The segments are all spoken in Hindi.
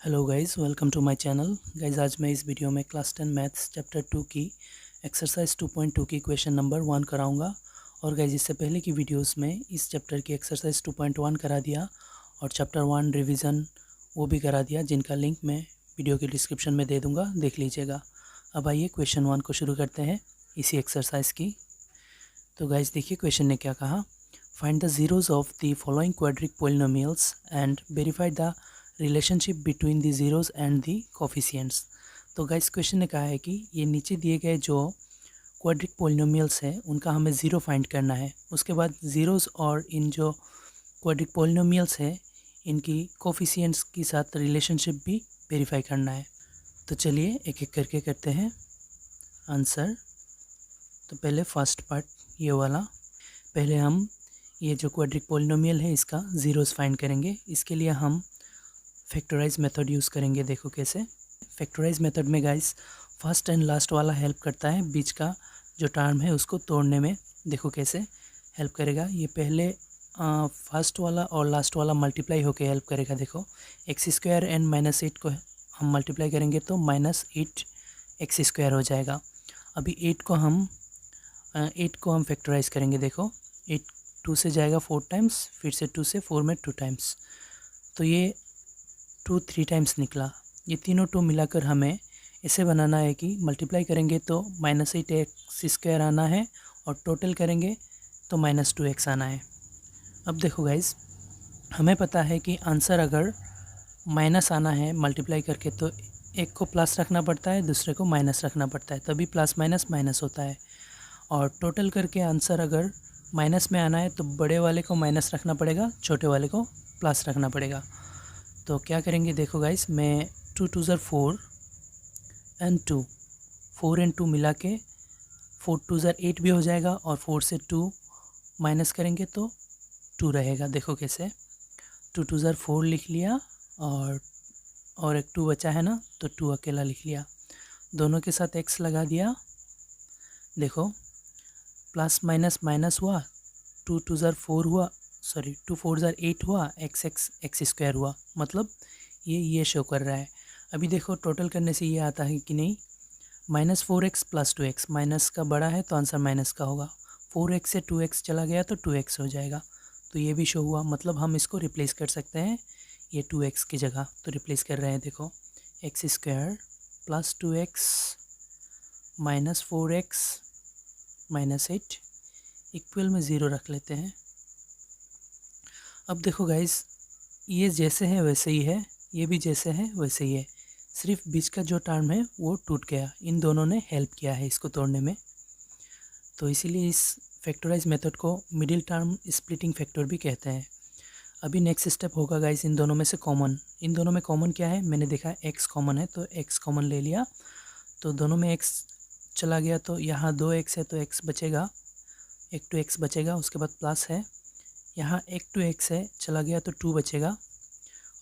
Hello guys, welcome to my channel. Guys, आज मैं इस वीडियो में क्लास 10 मैथ्स चैप्टर 2 की एक्सरसाइज 2.2 की क्वेश्चन नंबर 1 कराऊंगा। और गाइस, इससे पहले की वीडियोस में इस चैप्टर की एक्सरसाइज 2.1 करा दिया और चैप्टर 1 रिवीजन वो भी करा दिया, जिनका लिंक मैं वीडियो के डिस्क्रिप्शन में दे दूँगा, देख लीजिएगा। अब आइए क्वेश्चन 1 को शुरू करते हैं इसी एक्सरसाइज की। तो गाइस देखिए, क्वेश्चन ने क्या कहा। Find the zeros of the following quadric polynomials and verify the relationship between the zeros and the coefficients. तो गाइस क्वेश्चन ने कहा है कि ये नीचे दिए गए जो क्वाड्रिक पोलिनोमियल्स हैं उनका हमें ज़ीरो फाइंड करना है। उसके बाद ज़ीरोज़ और इन जो क्वाड्रिक पोलिनोमियल्स हैं इनकी कोफिशिएंट्स के साथ रिलेशनशिप भी वेरीफाई करना है। तो चलिए एक एक करके करते हैं आंसर। तो पहले फर्स्ट पार्ट ये वाला, पहले हम ये जो क्वाड्रिक पोलिनोमियल है इसका ज़ीरोज़ फाइंड करेंगे। इसके लिए हम फैक्टराइज मेथड यूज़ करेंगे। देखो कैसे। फैक्टराइज मेथड में गाइस फर्स्ट एंड लास्ट वाला हेल्प करता है, बीच का जो टर्म है उसको तोड़ने में। देखो कैसे हेल्प करेगा। ये पहले फर्स्ट वाला और लास्ट वाला मल्टीप्लाई होके हेल्प करेगा। देखो x² एंड -8 को हम मल्टीप्लाई करेंगे तो -8x² हो जाएगा। अभी 8 को हम फैक्टराइज करेंगे। देखो 8 2 से जाएगा 4 टाइम्स, फिर से 2 से 4 में 2 टाइम्स, तो ये 2 3 टाइम्स निकला। ये तीनों 2 मिलाकर हमें ऐसे बनाना है कि मल्टीप्लाई करेंगे तो -8x² आना है और टोटल करेंगे तो -2x आना है। अब देखो गाइज, हमें पता है कि आंसर अगर माइनस आना है मल्टीप्लाई करके तो एक को प्लस रखना पड़ता है, दूसरे को माइनस रखना पड़ता है, तभी प्लस माइनस माइनस होता है। और टोटल करके आंसर अगर माइनस में आना है तो बड़े वाले को माइनस रखना पड़ेगा, छोटे वाले को प्लस रखना पड़ेगा। तो क्या करेंगे देखो गाइस, मैं 2 2 ज़र 4 एंड 2 4 एंड 2 मिला के 4 2 ज़र 8 भी हो जाएगा और 4 से 2 माइनस करेंगे तो 2 रहेगा। देखो कैसे, 2 2 ज़र 4 लिख लिया और एक 2 बचा है ना, तो 2 अकेला लिख लिया। दोनों के साथ x लगा दिया। देखो प्लस माइनस माइनस हुआ, 2 2 ज़र 4 हुआ, सॉरी 2 4 ज़र 8 हुआ, x² हुआ, मतलब ये शो कर रहा है। अभी देखो टोटल करने से ये आता है कि नहीं, -4x + 2x, माइनस का बड़ा है तो आंसर माइनस का होगा। 4x से 2x चला गया तो 2x हो जाएगा, तो ये भी शो हुआ। मतलब हम इसको रिप्लेस कर सकते हैं, ये 2x की जगह तो रिप्लेस कर रहे हैं। देखो x² + 2x -4x -8 इक्वल में 0 रख लेते हैं। अब देखो गाइस, ये जैसे है वैसे ही है, ये भी जैसे है वैसे ही है, सिर्फ बीच का जो टर्म है वो टूट गया। इन दोनों ने हेल्प किया है इसको तोड़ने में, तो इसीलिए इस फैक्टराइज मेथड को मिडिल टर्म स्प्लिटिंग फैक्टर भी कहते हैं। अभी नेक्स्ट स्टेप होगा गाइस, इन दोनों में से कॉमन। इन दोनों में कॉमन क्या है, मैंने देखा x कॉमन है तो x कॉमन ले लिया, तो दोनों में x चला गया तो यहाँ 2x है तो x बचेगा, एक 2x बचेगा। उसके बाद प्लस है, यहाँ एक 2x है, चला गया तो 2 बचेगा।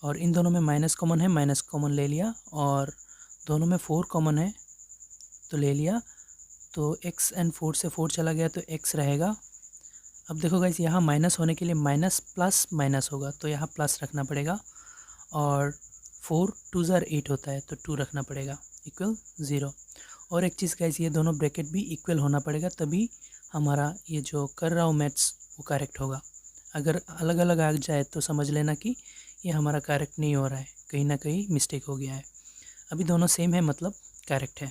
और इन दोनों में माइनस कॉमन है, माइनस कॉमन ले लिया, और दोनों में 4 कॉमन है तो ले लिया, तो x एंड 4 से 4 चला गया तो x रहेगा। अब देखो गाइस, यहाँ माइनस होने के लिए माइनस प्लस माइनस होगा तो यहाँ प्लस रखना पड़ेगा, और 4 2 ज़र 8 होता है तो 2 रखना पड़ेगा, इक्वल 0। और एक चीज़ गाइस, ये दोनों ब्रैकेट भी इक्वल होना पड़ेगा, तभी हमारा ये जो कर रहा हूँ मैथ्स वो करेक्ट होगा। अगर अलग अलग आ जाए तो समझ लेना कि ये हमारा करेक्ट नहीं हो रहा है, कहीं ना कहीं मिस्टेक हो गया है। अभी दोनों सेम है मतलब करेक्ट है।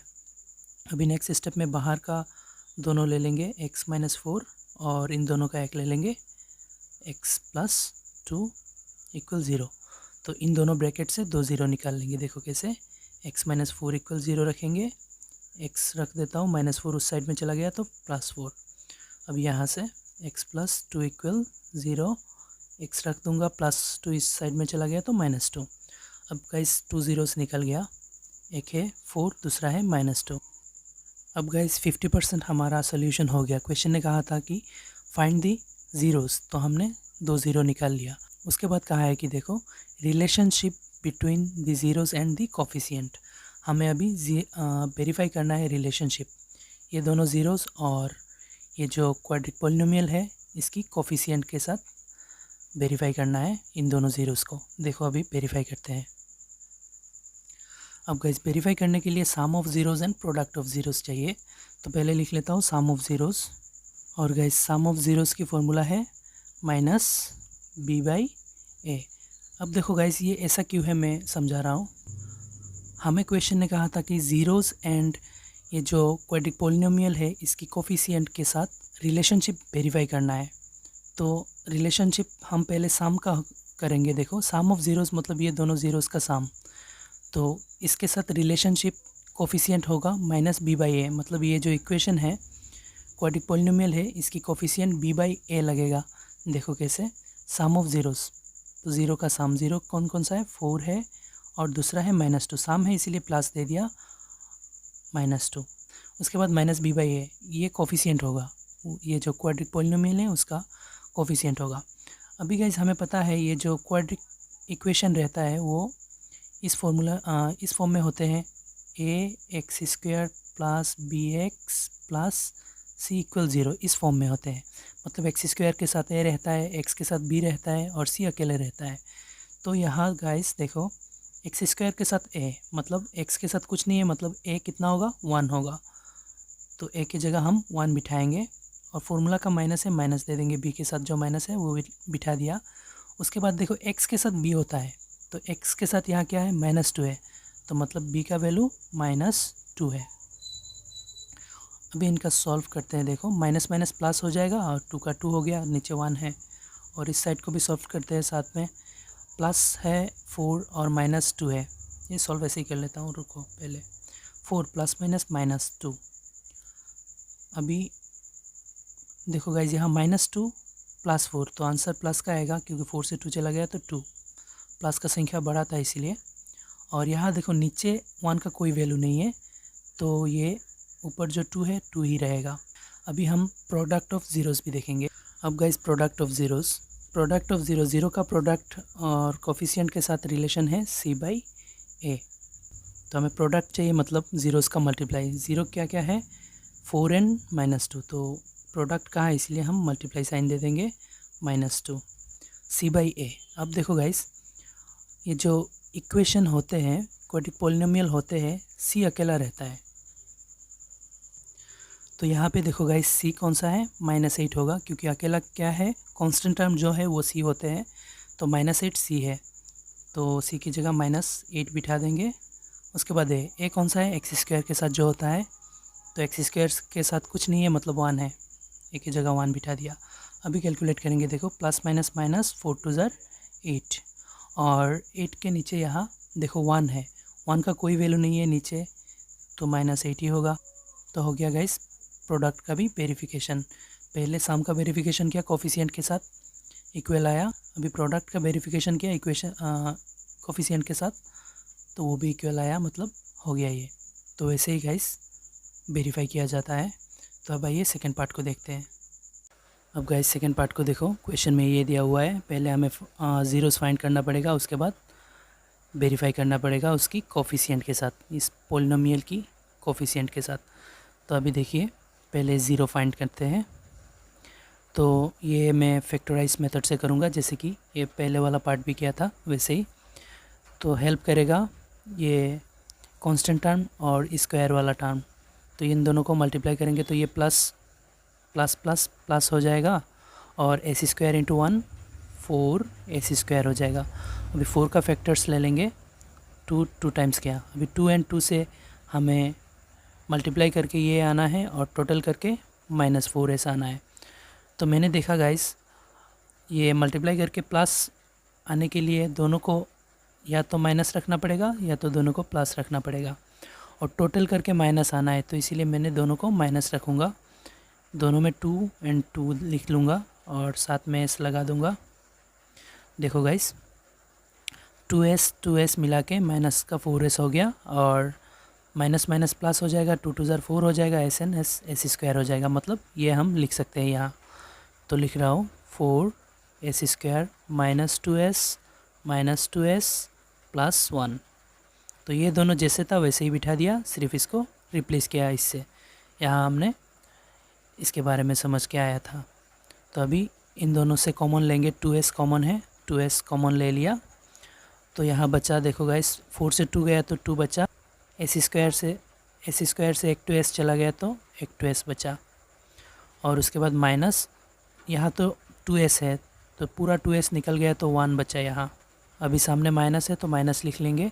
अभी नेक्स्ट स्टेप में बाहर का दोनों ले लेंगे, x - 4, और इन दोनों का एक ले लेंगे, x + 2 = 0। तो इन दोनों ब्रैकेट से 2 0 निकाल लेंगे। देखो कैसे, x - 4 = 0 रखेंगे, x रख देता हूँ, -4 उस साइड में चला गया तो +4। अब यहाँ से x + 2 = 0, x रख दूंगा, +2 इस साइड में चला गया तो -2। अब गाइस 2 ज़ीरोस निकल गया, एक है 4, दूसरा है -2। अब गाइस 50% हमारा सोल्यूशन हो गया। क्वेश्चन ने कहा था कि फाइंड दी ज़ीरोस, तो हमने 2 ज़ीरो निकाल लिया। उसके बाद कहा है कि देखो relationship between the zeros and the coefficient, हमें अभी वेरीफाई करना है रिलेशनशिप, ये दोनों ज़ीरोस और ये जो क्वाड्रिक पोलिनोमियल है इसकी कोफिशिएंट के साथ वेरीफाई करना है इन दोनों ज़ीरोस को। देखो अभी वेरीफाई करते हैं। अब गाइस वेरीफाई करने के लिए sum of zeros and product of zeros चाहिए, तो पहले लिख लेता हूँ सम ऑफ ज़ीरोज़। और गाइस सम ऑफ ज़ीरोज़ की फॉर्मूला है माइनस बी बाई ए। अब देखो गाइस ये ऐसा क्यों है मैं समझा रहा हूँ। हमें क्वेश्चन ने कहा था कि ज़ीरोज़ एंड ये जो क्वाड्रिक पॉलिनोमियल है इसकी कोफिशिएंट के साथ रिलेशनशिप वेरीफाई करना है। तो रिलेशनशिप हम पहले सम का करेंगे। देखो सम ऑफ ज़ीरोज़ मतलब ये दोनों ज़ीरोज़ का सम, तो इसके साथ रिलेशनशिप कोफिशिएंट होगा माइनस बी बाई ए। मतलब ये जो इक्वेशन है क्वाड्रिक पॉलिनोमियल है इसकी कोफिशिएंट बी बाई ए लगेगा। देखो कैसे, सम ऑफ ज़ीरोज़, तो ज़ीरो का सम, ज़ीरो कौन कौन सा है 4 है और दूसरा है -2, सम है इसीलिए प्लस दे दिया -2। उसके बाद माइनस बी बाई ए, ये कोफिशिएंट होगा, ये जो क्वाड्रिक पॉलिनोमियल है उसका कोफिशिएंट होगा। अभी गाइस हमें पता है ये जो क्वाड्रिक इक्वेशन रहता है वो इस फॉर्म में होते हैं ax² plus bx plus c equal 0, इस फॉर्म में होते हैं। मतलब x² के साथ a रहता है, x के साथ b रहता है और c अकेले रहता है। तो यहाँ गाइस देखो x² के साथ a मतलब x के साथ कुछ नहीं है, मतलब a कितना होगा 1 होगा, तो a की जगह हम 1 बिठाएंगे और फॉर्मूला का माइनस है माइनस दे देंगे, b के साथ जो माइनस है वो बिठा दिया। उसके बाद देखो x के साथ b होता है, तो x के साथ यहाँ क्या है -2 है, तो मतलब b का वैल्यू -2 है। अभी इनका सॉल्व करते हैं। देखो माइनस माइनस प्लस हो जाएगा और 2 का 2 हो गया, नीचे 1 है। और इस साइड को भी सॉल्व करते हैं, साथ में प्लस है 4 और -2 है। ये सॉल्व ऐसे ही कर लेता हूँ, रुको पहले 4 प्लस माइनस -2। अभी देखो गाइज यहाँ -2 प्लस 4, तो आंसर प्लस का आएगा क्योंकि 4 से 2 चला गया तो 2, प्लस का संख्या बड़ा था इसीलिए। और यहाँ देखो नीचे 1 का कोई वैल्यू नहीं है, तो ये ऊपर जो 2 है 2 ही रहेगा। अभी हम प्रोडक्ट ऑफ ज़ीरोज़ भी देखेंगे। अब guys product of zeros, zero का प्रोडक्ट और कोफिशिएंट के साथ रिलेशन है c बाई ए। तो हमें प्रोडक्ट चाहिए, मतलब ज़ीरोज़ का मल्टीप्लाई। ज़ीरो क्या क्या है 4 एंड -2, तो प्रोडक्ट कहाँ है इसलिए हम मल्टीप्लाई साइन दे देंगे -2 c बाई ए। अब देखो गाइस ये जो इक्वेशन होते हैं क्वाड्रिक पॉलिनोमियल होते हैं, c अकेला रहता है। तो यहाँ पे देखो गाइस c कौन सा है -8 होगा, क्योंकि अकेला क्या है कांस्टेंट टर्म जो है वो c होते हैं, तो -8 c है, तो c की जगह -8 बिठा देंगे। उसके बाद a कौन सा है x² के साथ जो होता है, तो x² के साथ कुछ नहीं है मतलब 1 है, a की जगह 1 बिठा दिया। अभी कैलकुलेट करेंगे, देखो प्लस माइनस माइनस 4 2 ज़र 8 और 8 के नीचे यहाँ देखो 1 है, 1 का कोई वैल्यू नहीं है नीचे, तो -8 ही होगा। तो हो गया गाइस प्रोडक्ट का भी वेरिफिकेशन। पहले सम का वेरिफिकेशन किया कोफिशिएंट के साथ, इक्वल आया। अभी प्रोडक्ट का वेरिफिकेशन किया इक्वेशन कोफिशिएंट के साथ, तो वो भी इक्वल आया, मतलब हो गया ये। तो ऐसे ही गाइस वेरीफाई किया जाता है। तो अब आइए सेकेंड पार्ट को देखते हैं। अब गाइस सेकेंड पार्ट को देखो, क्वेश्चन में ये दिया हुआ है, पहले हमें ज़ीरोज़ फाइंड करना पड़ेगा, उसके बाद वेरीफाई करना पड़ेगा उसकी कोफिशिएंट के साथ, इस पॉलिनोमियल की कोफिशिएंट के साथ। तो अभी देखिए पहले ज़ीरो फाइंड करते हैं। तो ये मैं फैक्टराइज मेथड से करूँगा, जैसे कि ये पहले वाला पार्ट भी किया था वैसे ही। तो हेल्प करेगा ये कांस्टेंट टर्म और स्क्वायर वाला टर्म, तो इन दोनों को मल्टीप्लाई करेंगे तो ये प्लस प्लस प्लस प्लस हो जाएगा, और AC² इंटू 1 4 AC² हो जाएगा। अभी 4 का फैक्टर्स ले लेंगे, 2 टाइम्स क्या, अभी 2 एंड 2 से हमें मल्टीप्लाई करके ये आना है और टोटल करके -4 ऐसा आना है। तो मैंने देखा गाइस ये मल्टीप्लाई करके प्लस आने के लिए दोनों को या तो माइनस रखना पड़ेगा या तो दोनों को प्लस रखना पड़ेगा, और टोटल करके माइनस आना है, तो इसीलिए मैंने दोनों को माइनस रखूँगा। दोनों में 2 एंड 2 लिख लूँगा और साथ में s लगा दूँगा। देखो गाइस 2s मिला के माइनस का 4s हो गया, और माइनस माइनस प्लस हो जाएगा, 2 2 ज़र 4 हो जाएगा, SN AC² हो जाएगा। मतलब ये हम लिख सकते हैं यहाँ, तो लिख रहा हूँ 4 AC² -2s प्लस 1। तो ये दोनों जैसे था वैसे ही बिठा दिया, सिर्फ इसको रिप्लेस किया इससे। यहाँ हमने इसके बारे में समझ के आया था। तो अभी इन दोनों से कॉमन लेंगे, 2s कॉमन है, 2s कॉमन ले लिया, तो यहाँ बचा देखो गाइस 4 से 2 गया तो 2 बचा, एक 2s चला गया तो एक 2s बचा, और उसके बाद माइनस, यहाँ तो 2s है तो पूरा 2s निकल गया तो 1 बचा यहाँ। अभी सामने माइनस है तो माइनस लिख लेंगे,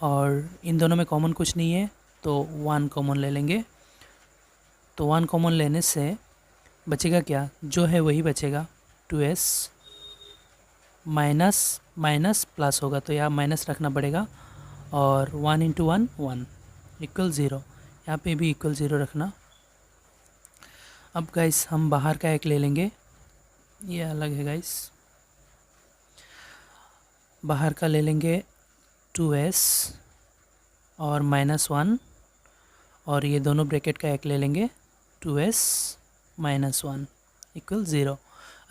और इन दोनों में कॉमन कुछ नहीं है तो 1 कॉमन ले लेंगे। तो 1 कॉमन लेने से बचेगा क्या, जो है वही बचेगा, 2s माइनस माइनस प्लस होगा तो यहाँ माइनस रखना पड़ेगा, और 1 इंटू 1 1 इक्वल 0, यहाँ पे भी इक्वल 0 रखना। अब गाइस हम बाहर का एक ले लेंगे, ये अलग है गाइस, बाहर का ले लेंगे 2s और -1, और ये दोनों ब्रैकेट का एक ले लेंगे 2s -1 इक्वल 0।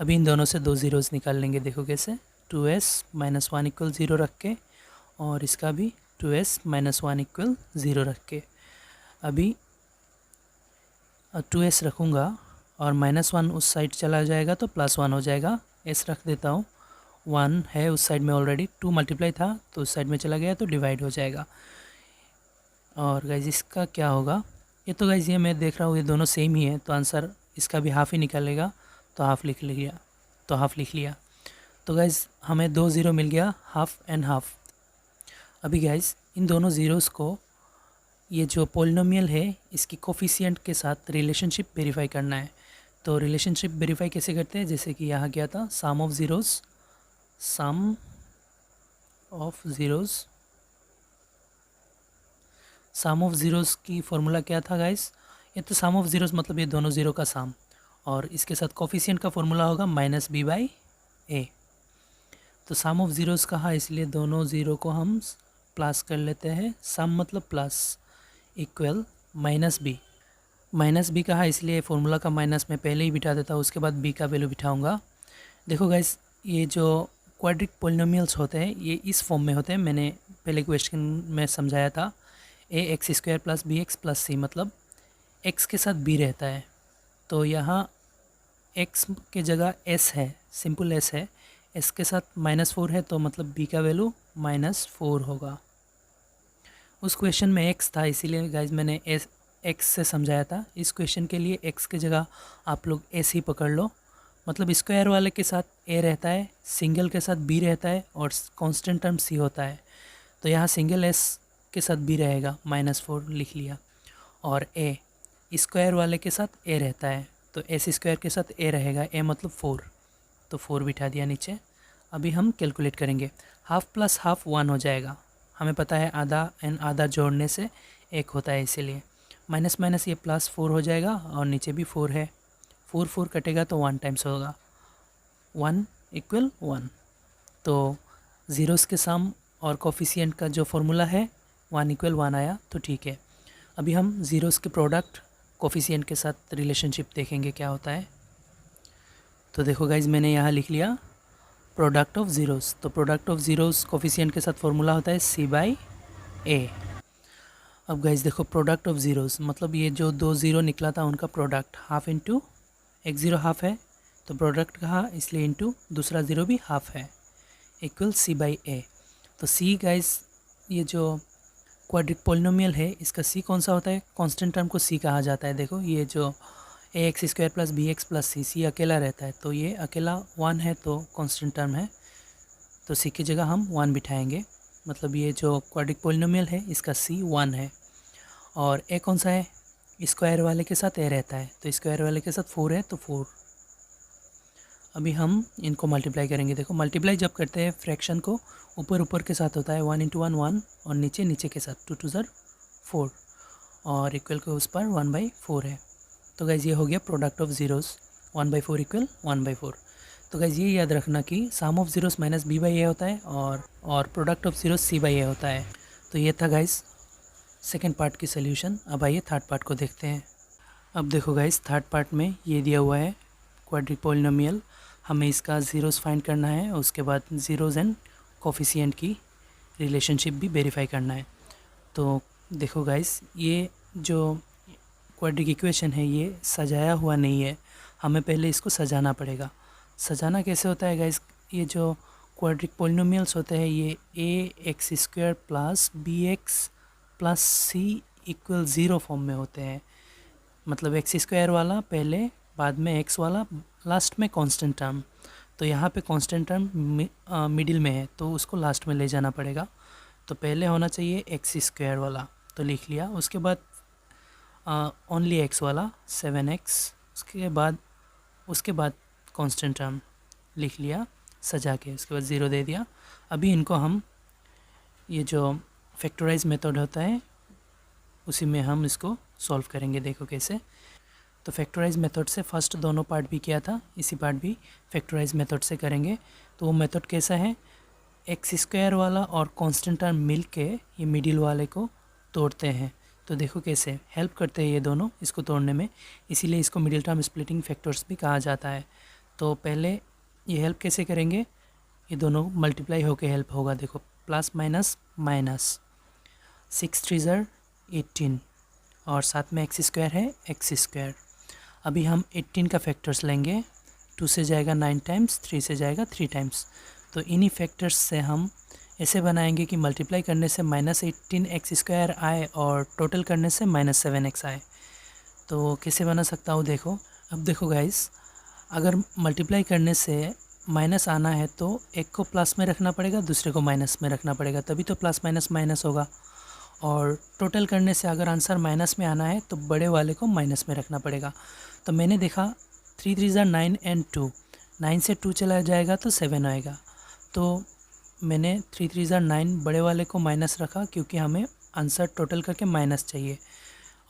अभी इन दोनों से 2 ज़ीरोज़ निकाल लेंगे, देखो कैसे, 2s -1 इक्वल 0 रख के, और इसका भी 2s -1 इक्वल 0 रख के। अभी 2s रखूँगा और -1 उस साइड चला जाएगा तो +1 हो जाएगा, s रख देता हूँ, 1 है उस साइड में ऑलरेडी, 2 मल्टीप्लाई था तो उस साइड में चला गया तो डिवाइड हो जाएगा। और गाइज इसका क्या होगा, ये तो गाइज ये मैं देख रहा हूँ ये दोनों सेम ही है, तो आंसर इसका भी हाफ़ ही निकलेगा, तो हाफ़ लिख लिया। तो गाइज हमें 2 ज़ीरो मिल गया, हाफ़ एंड हाफ़। अभी गाइज इन दोनों ज़ीरोज़ को, ये जो पोलिनोमियल है इसकी कोफिशिएंट के साथ रिलेशनशिप वेरीफाई करना है। तो रिलेशनशिप वेरीफाई कैसे करते हैं, जैसे कि यहाँ क्या था, सम ऑफ ज़ीरोज़ की फॉर्मूला क्या था गाइस, ये तो सम ऑफ ज़ीरोज़ मतलब ये दोनों ज़ीरो का सम, और इसके साथ कोफिशिएंट का फॉर्मूला होगा -b/a। तो सम ऑफ ज़ीरोज़ कहा इसलिए दोनों ज़ीरो को हम प्लस कर लेते हैं, सम मतलब प्लस, इक्वल -b कहा इसलिए फॉर्मूला का माइनस मैं पहले ही बिठा देता हूँ, उसके बाद b का वैल्यू बिठाऊँगा। देखो गाइस ये जो क्वाड्रिक पोलिनोमियल्स होते हैं ये इस फॉर्म में होते हैं, मैंने पहले क्वेश्चन में समझाया था, ax² + bx + c, मतलब x के साथ b रहता है, तो यहाँ x के जगह s है, सिंपल s है, s के साथ -4 है तो मतलब b का वैल्यू -4 होगा। उस क्वेश्चन में x था इसीलिए गाइज मैंने x से समझाया था, इस क्वेश्चन के लिए x के जगह आप लोग s ही पकड़ लो, मतलब स्क्वायर वाले के साथ a रहता है, सिंगल के साथ b रहता है, और कांस्टेंट टर्म c होता है, तो यहाँ सिंगल s के साथ b रहेगा, -4 लिख लिया, और a स्क्वायर वाले के साथ a रहता है तो s² के साथ a रहेगा, a मतलब 4, तो 4 बिठा दिया नीचे। अभी हम कैलकुलेट करेंगे, हाफ प्लस हाफ 1 हो जाएगा, हमें पता है आधा एंड आधा जोड़ने से 1 होता है, इसीलिए माइनस माइनस ये +4 हो जाएगा, और नीचे भी 4 है, 4 कटेगा तो 1 टाइम्स होगा, 1 इक्वल 1। तो ज़ीरोज़ के सम और कोफिशिएंट का जो फॉर्मूला है 1 इक्वल 1 आया, तो ठीक है। अभी हम ज़ीरोज़ के प्रोडक्ट कोफिशिएंट के साथ रिलेशनशिप देखेंगे क्या होता है। तो देखो गाइज मैंने यहाँ लिख लिया प्रोडक्ट ऑफ ज़ीरोज़, तो प्रोडक्ट ऑफ ज़ीरोज़ कोफिशिएंट के साथ फॉर्मूला होता है c/a। अब गाइज देखो प्रोडक्ट ऑफ ज़ीरोज़ मतलब ये जो 2 ज़ीरो निकला था उनका प्रोडक्ट, हाफ इंटू एक ज़ीरो हाफ है तो प्रोडक्ट कहा इसलिए इंटू दूसरा ज़ीरो भी हाफ है, इक्वल c/a। तो c गाइज ये जो क्वाड्रिक पोलिनोमियल है इसका c कौन सा होता है, कांस्टेंट टर्म को c कहा जाता है। देखो ये जो ax² + bx + c अकेला रहता है, तो ये अकेला 1 है तो कांस्टेंट टर्म है, तो c की जगह हम 1 बिठाएंगे, मतलब ये जो क्वाड्रिक पोलिनोमियल है इसका c 1 है। और a कौन सा है, स्क्वायर वाले के साथ a रहता है, तो स्क्वायर वाले के साथ 4 है तो 4। अभी हम इनको मल्टीप्लाई करेंगे, देखो मल्टीप्लाई जब करते हैं फ्रैक्शन को ऊपर के साथ होता है, 1 × 1 1, और नीचे के साथ 2 × 2 4, और इक्वल के उस पर 1/4 है। तो गाइज ये हो गया प्रोडक्ट ऑफ ज़ीरोज़, 1/4 इक्वल 1/4। तो गाइज ये याद रखना कि सम ऑफ ज़ीरोज़ -b/a होता है, और प्रोडक्ट ऑफ ज़ीरोज़ c/a होता है। तो ये था गाइज सेकेंड पार्ट की सोल्यूशन। अब आइए थर्ड पार्ट को देखते हैं। अब देखो गाइज थर्ड पार्ट में ये दिया हुआ है क्वाड्रिक पोलिनोमियल, हमें इसका ज़ीरोज़ फाइंड करना है, उसके बाद ज़ीरोज़ एंड कोफिशिएंट की रिलेशनशिप भी वेरीफाई करना है। तो देखो गाइज ये जो क्वाड्रिक इक्वेशन है ये सजाया हुआ नहीं है, हमें पहले इसको सजाना पड़ेगा। सजाना कैसे होता है गाइज, ये जो क्वाड्रिक पोलिनोमियल्स होते हैं ये ax² + bx प्लस सी इक्वल ज़ीरो फॉर्म में होते हैं, मतलब एक्स स्क्वायर वाला पहले, बाद में एक्स वाला, लास्ट में कांस्टेंट टर्म। तो यहाँ पे कांस्टेंट टर्म मिडिल में है तो उसको लास्ट में ले जाना पड़ेगा। तो पहले होना चाहिए एक्स स्क्वायर वाला, तो लिख लिया। उसके बाद ओनली एक्स वाला 7x, उसके बाद कांस्टेंट टर्म लिख लिया सजा के, उसके बाद ज़ीरो दे दिया। अभी इनको हम, ये जो फैक्टराइज मेथड होता है उसी में हम इसको सॉल्व करेंगे। देखो कैसे। तो फैक्टराइज मेथड से फर्स्ट दोनों पार्ट भी किया था, इसी पार्ट भी फैक्टराइज मेथड से करेंगे। तो वो मेथड कैसा है, एक्स स्क्वायर वाला और कांस्टेंट टर्म मिल के ये मिडिल वाले को तोड़ते हैं। तो देखो कैसे हेल्प करते हैं ये दोनों इसको तोड़ने में, इसीलिए इसको मिडिल टर्म स्प्लिटिंग फैक्टर्स भी कहा जाता है। तो पहले ये हेल्प कैसे करेंगे, ये दोनों मल्टीप्लाई होके हेल्प होगा। देखो प्लस माइनस माइनस, 6 3 ज़र 18 और साथ में एक्स स्क्वायर है एक्स स्क्वायर। अभी हम 18 का फैक्टर्स लेंगे, 2 से जाएगा 9 टाइम्स, 3 से जाएगा 3 टाइम्स। तो इन्हीं फैक्टर्स से हम ऐसे बनाएंगे कि मल्टीप्लाई करने से -18 एक्स स्क्वायर आए और टोटल करने से -7x आए। तो कैसे बना सकता हूँ देखो। अब देखो गाइस, अगर मल्टीप्लाई करने से माइनस आना है तो एक को प्लस में रखना पड़ेगा, दूसरे को माइनस में रखना पड़ेगा, तभी तो प्लस माइनस माइनस होगा। और टोटल करने से अगर आंसर माइनस में आना है तो बड़े वाले को माइनस में रखना पड़ेगा। तो मैंने देखा 3 3 ज़र 9 एंड 2, 9 से 2 चला जाएगा तो 7 आएगा। तो मैंने 3 3 ज़र 9 बड़े वाले को माइनस रखा क्योंकि हमें आंसर टोटल करके माइनस चाहिए,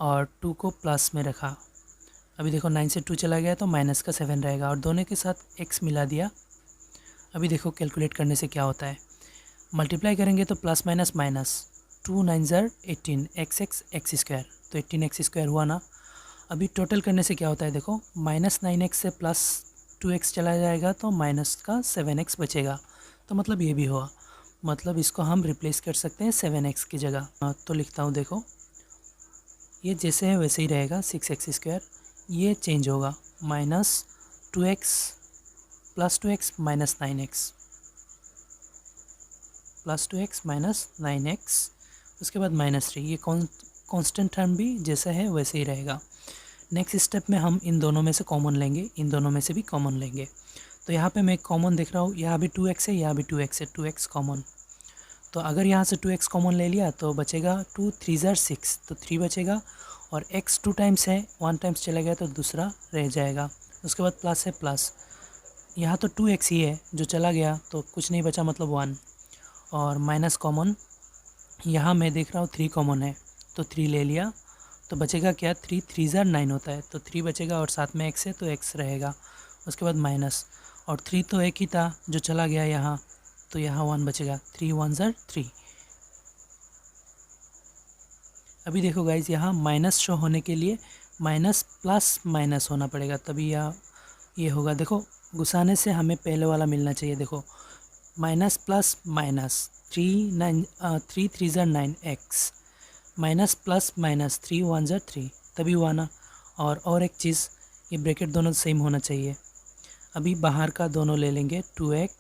और 2 को प्लस में रखा। अभी देखो 9 से 2 चला गया तो माइनस का 7 रहेगा, और दोनों के साथ x मिला दिया। अभी देखो कैलकुलेट करने से क्या होता है, मल्टीप्लाई करेंगे तो प्लस माइनस माइनस, 2 9 ज़र 18 एक्स स्क्वायर, तो 18x स्क्वायर हुआ ना। अभी टोटल करने से क्या होता है देखो, -9x से +2x चला जाएगा तो माइनस का 7x बचेगा। तो मतलब ये भी हुआ, मतलब इसको हम रिप्लेस कर सकते हैं 7x की जगह। तो लिखता हूँ देखो, ये जैसे है वैसे ही रहेगा 6x स्क्वायर, ये चेंज होगा -2x + 2x -9x, +2x -9x, उसके बाद -3। ये कांस्टेंट टर्म भी जैसा है वैसे ही रहेगा। नेक्स्ट स्टेप में हम इन दोनों में से कॉमन लेंगे, इन दोनों में से भी कॉमन लेंगे। तो यहाँ पे मैं कॉमन देख रहा हूँ, यहाँ भी 2x है, यहाँ भी 2x है, 2x कॉमन। तो अगर यहाँ से 2x कॉमन ले लिया तो बचेगा 2 3 ज़र 6, तो 3 बचेगा, और x 2 टाइम्स है, 1 टाइम्स चला गया तो दूसरा रह जाएगा। उसके बाद प्लस है प्लस, यहाँ तो 2x ही है, जो चला गया तो कुछ नहीं बचा, मतलब 1, और माइनस कॉमन। यहाँ मैं देख रहा हूँ 3 कॉमन है तो 3 ले लिया, तो बचेगा क्या, 3 3 ज़र 9 होता है, तो 3 बचेगा, और साथ में x है तो x रहेगा। उसके बाद माइनस, और 3 तो एक ही था जो चला गया यहाँ, तो यहाँ 1 बचेगा, 3 1 ज़र 3। अभी देखो गाइज, यहाँ माइनस शो होने के लिए माइनस प्लस माइनस होना पड़ेगा, तभी यहाँ ये होगा। देखो घुसाने से हमें पहले वाला मिलना चाहिए। देखो माइनस प्लस माइनस, 3 3 ज़र 9 x, माइनस प्लस माइनस, 3 1 ज़र 3, तभी हुआ ना। और एक चीज़, ये ब्रैकेट दोनों सेम होना चाहिए। अभी बाहर का दोनों ले लेंगे, 2x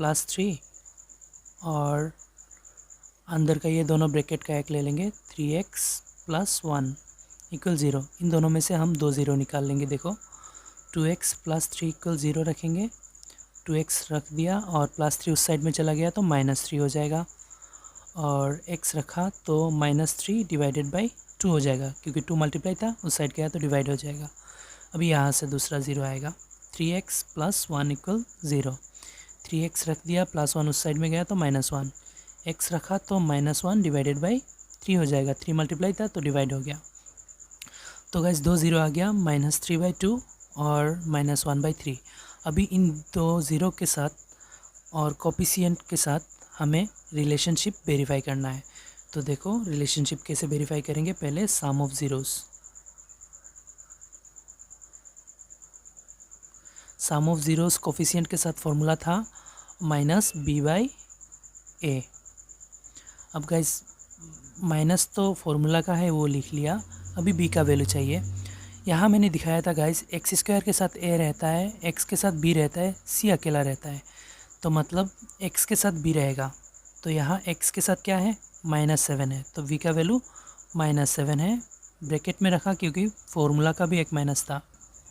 + 3, और अंदर का ये दोनों ब्रैकेट का एक ले लेंगे, 3x + 1 = 0। इन दोनों में से हम 2 ज़ीरो निकाल लेंगे। देखो 2x + 3 = 0 रखेंगे, 2x रख दिया और +3 उस साइड में चला गया तो -3 हो जाएगा, और x रखा तो -3 / 2 हो जाएगा, क्योंकि 2 मल्टीप्लाई था, उस साइड गया तो डिवाइड हो जाएगा। अभी यहाँ से दूसरा ज़ीरो आएगा, 3x + 1 = 0, 3x रख दिया, +1 उस साइड में गया तो -1, x रखा तो -1 / 3 हो जाएगा, 3 मल्टीप्लाई था तो डिवाइड हो गया। तो गाइस 2 ज़ीरो आ गया, -3/2 और -1/3। अभी इन 2 ज़ीरो के साथ और कोफिशिएंट के साथ हमें रिलेशनशिप वेरीफाई करना है। तो देखो रिलेशनशिप कैसे वेरीफाई करेंगे, पहले sum of zeros, sum of zeros coefficient के साथ फॉर्मूला था -b/a। अब गाइस माइनस तो फॉर्मूला का है, वो लिख लिया। अभी b का वैल्यू चाहिए। यहाँ मैंने दिखाया था गाइस, एक्स स्क्वायर के साथ a रहता है, x के साथ b रहता है, c अकेला रहता है, तो मतलब x के साथ b रहेगा। तो यहाँ x के साथ क्या है, -7 है, तो v का वैल्यू -7 है। ब्रैकेट में रखा क्योंकि फॉर्मूला का भी एक माइनस था।